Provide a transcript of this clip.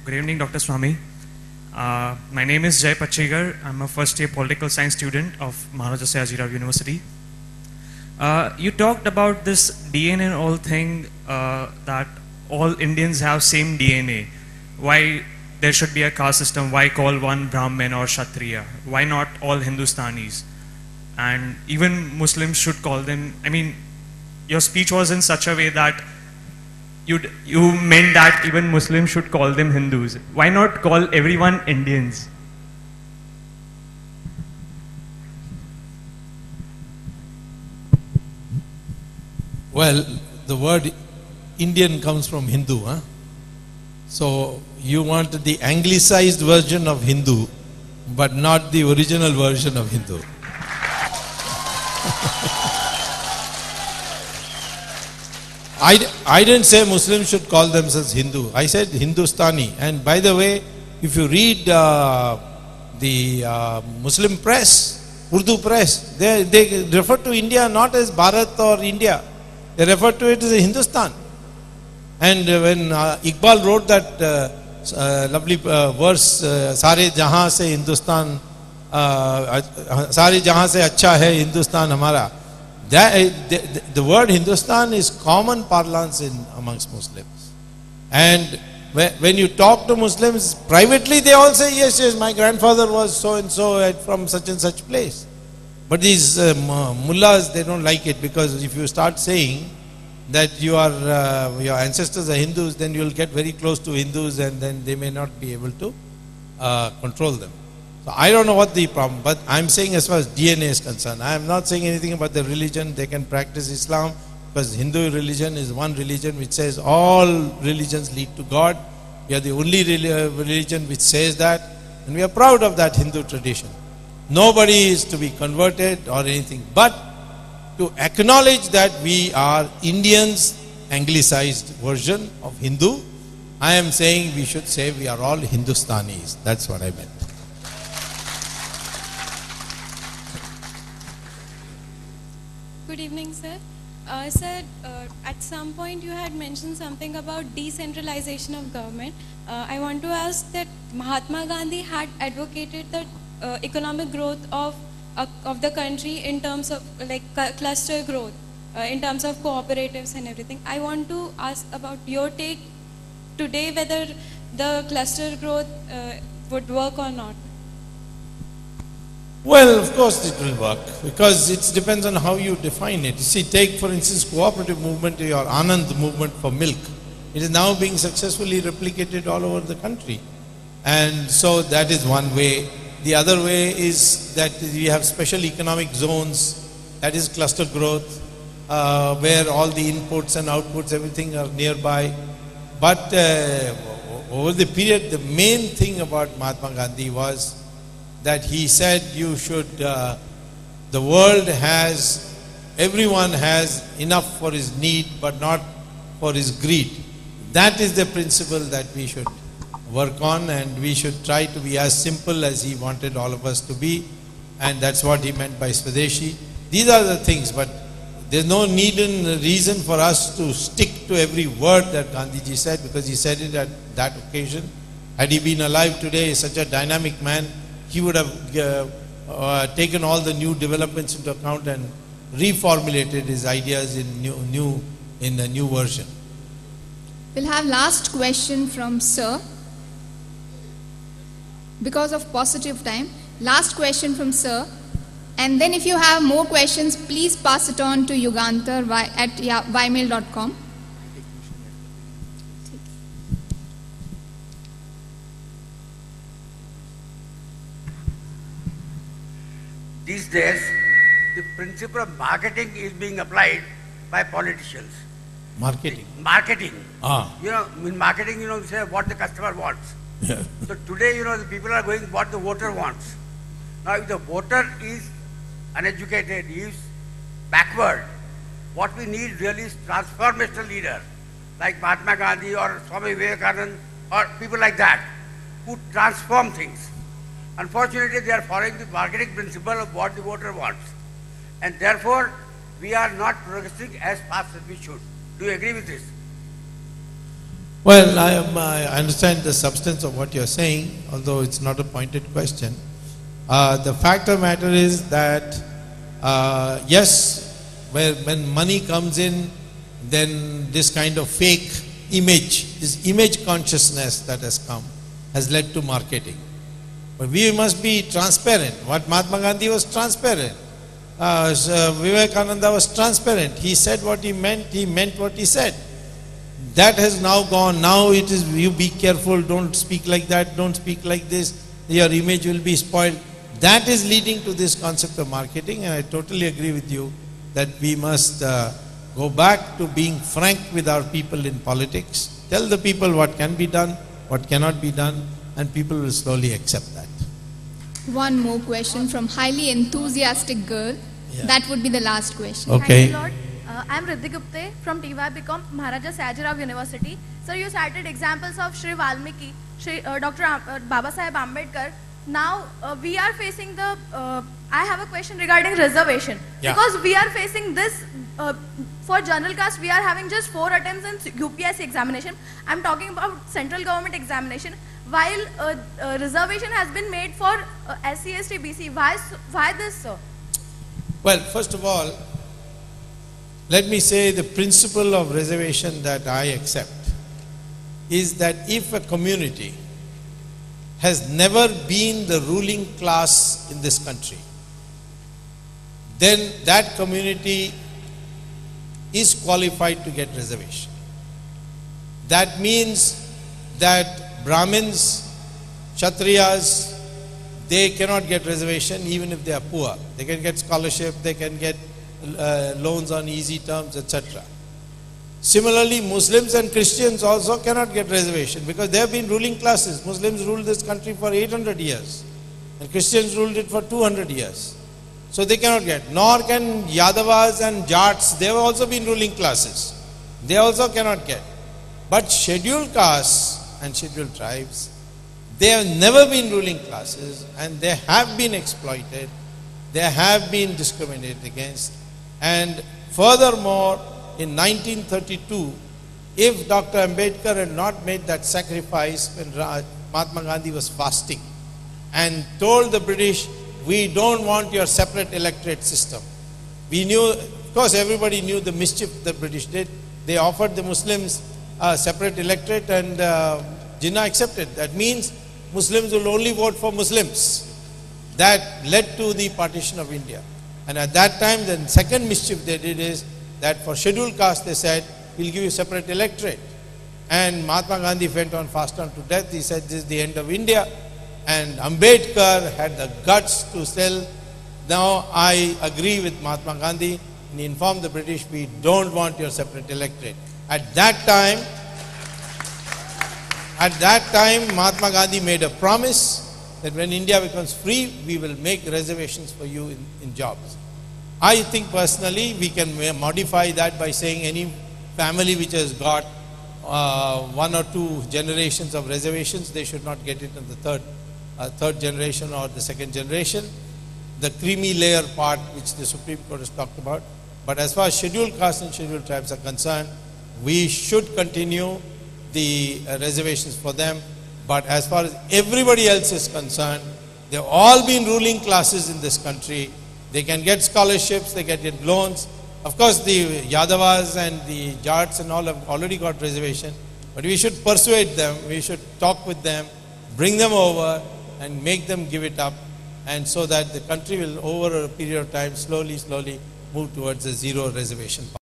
Good evening, Dr. Swamy. My name is Jay Pachigar. I'm a first year political science student of Maharaja Sayajirao University. You talked about this DNA and all thing, that all Indians have same DNA. Why there should be a caste system? Why call one Brahmin or Kshatriya? Why not all Hindustanis? And even Muslims should call them, I mean, your speech was in such a way that you meant that even Muslims should call them Hindus. Why not call everyone Indians? Well, the word Indian comes from Hindu, huh? So you want the anglicized version of Hindu, but not the original version of Hindu. I didn't say Muslims should call themselves Hindu. I said Hindustani. And by the way, if you read the Muslim press, Urdu press, they refer to India not as Bharat or India. They refer to it as a Hindustan. And when Iqbal wrote that lovely verse, Sare Jahan se Hindustan, Sare Jahan se Acha hai Hindustan hamara. The word Hindustan is common parlance amongst Muslims. And when you talk to Muslims privately, they all say, yes, yes, my grandfather was so and so from such and such place. But these mullahs, they don't like it, because if you start saying that your ancestors are Hindus, then you will get very close to Hindus, and then they may not be able to control them. So I don't know what the problem, but I'm saying as far as DNA is concerned, I am not saying anything about the religion. They can practice Islam, because Hindu religion is one religion which says all religions lead to God. We are the only religion which says that, and we are proud of that Hindu tradition. Nobody is to be converted or anything, but to acknowledge that we are Indians, anglicized version of Hindu. I am saying we should say we are all Hindustanis. That's what I meant. Good evening, sir. Sir, at some point you had mentioned something about decentralization of government. I want to ask that Mahatma Gandhi had advocated the economic growth of the country in terms of like cluster growth, in terms of cooperatives and everything. I want to ask about your take today, whether the cluster growth would work or not. Well, of course it will work, because it depends on how you define it. You see, take for instance cooperative movement or Anand movement for milk. It is now being successfully replicated all over the country. And so that is one way. The other way is that we have special economic zones, that is cluster growth, where all the inputs and outputs, everything are nearby. But over the period, the main thing about Mahatma Gandhi was that he said you should, the world has, everyone has enough for his need but not for his greed. That is the principle that we should work on, and we should try to be as simple as he wanted all of us to be, and that's what he meant by Swadeshi. These are the things, but there's no need and reason for us to stick to every word that Gandhiji said, because he said it at that occasion. Had he been alive today, such a dynamic man, he would have taken all the new developments into account and reformulated his ideas in a new version. We'll have last question from Sir. Because of positive time, last question from Sir. And then if you have more questions, please pass it on to Yugaantar at ymail.com. These days, the principle of marketing is being applied by politicians. Marketing? Marketing. Ah. You know, in marketing, you say what the customer wants. Yeah. So today, the people are going what the voter wants. Now, if the voter is uneducated, is backward, what we need really is transformational leader, like Mahatma Gandhi or Swami Vivekananda or people like that, who transform things. Unfortunately, they are following the marketing principle of what the voter wants. And therefore, we are not progressing as fast as we should. Do you agree with this? Well, I understand the substance of what you're saying, although it's not a pointed question. The fact of the matter is that, yes, when money comes in, then this kind of fake image, this image consciousness that has come, has led to marketing. But we must be transparent. What Mahatma Gandhi was transparent. Vivekananda was transparent. He said what he meant what he said. That has now gone. Now it is, you be careful, don't speak like that, don't speak like this, your image will be spoiled. That is leading to this concept of marketing, and I totally agree with you that we must go back to being frank with our people in politics. Tell the people what can be done, what cannot be done, and people will slowly accept that. One more question from highly enthusiastic girl. Yeah. That would be the last question. Okay. Thank you, Lord. I am Riddhi Gupte from TY BCom, Maharaja Sayajirao University. Sir, you cited examples of Sri Valmiki, Dr. Baba Saheb Ambedkar. Now, we are facing the, I have a question regarding reservation. Yeah. Because we are facing this, for general caste, we are having just 4 attempts in UPSC examination. I am talking about central government examination. While reservation has been made for SC, ST, BC. Why this, sir? Well, first of all, let me say the principle of reservation that I accept is that if a community has never been the ruling class in this country, then that community is qualified to get reservation. That means that Brahmins, Kshatriyas, they cannot get reservation even if they are poor. They can get scholarship, they can get loans on easy terms, etc. Similarly, Muslims and Christians also cannot get reservation because they have been ruling classes. Muslims ruled this country for 800 years and Christians ruled it for 200 years. So they cannot get. Nor can Yadavas and Jats, they have also been ruling classes. They also cannot get. But scheduled castes and scheduled tribes, they have never been ruling classes and they have been exploited, they have been discriminated against. And furthermore, in 1932, if Dr. Ambedkar had not made that sacrifice when Mahatma Gandhi was fasting and told the British, we don't want your separate electorate system. We knew, of course everybody knew the mischief the British did. They offered the Muslims a separate electorate and Jinnah accepted. That means Muslims will only vote for Muslims. That led to the partition of India. And at that time, the second mischief they did is that for scheduled caste, they said, we'll give you separate electorate. And Mahatma Gandhi went on fast on to death. He said, this is the end of India. And Ambedkar had the guts to tell, now I agree with Mahatma Gandhi, and he informed the British, we don't want your separate electorate. At that time, Mahatma Gandhi made a promise that when India becomes free, we will make reservations for you in jobs. I think personally we can modify that by saying any family which has got 1 or 2 generations of reservations, they should not get it in the third generation or the second generation. The creamy layer part which the Supreme Court has talked about. But as far as scheduled castes and scheduled tribes are concerned, we should continue the reservations for them. But as far as everybody else is concerned, they've all been ruling classes in this country. They can get scholarships, they can get loans. Of course, the Yadavas and the Jats and all have already got reservation. But we should persuade them, we should talk with them, bring them over and make them give it up. And so that the country will, over a period of time, slowly move towards a zero reservation policy.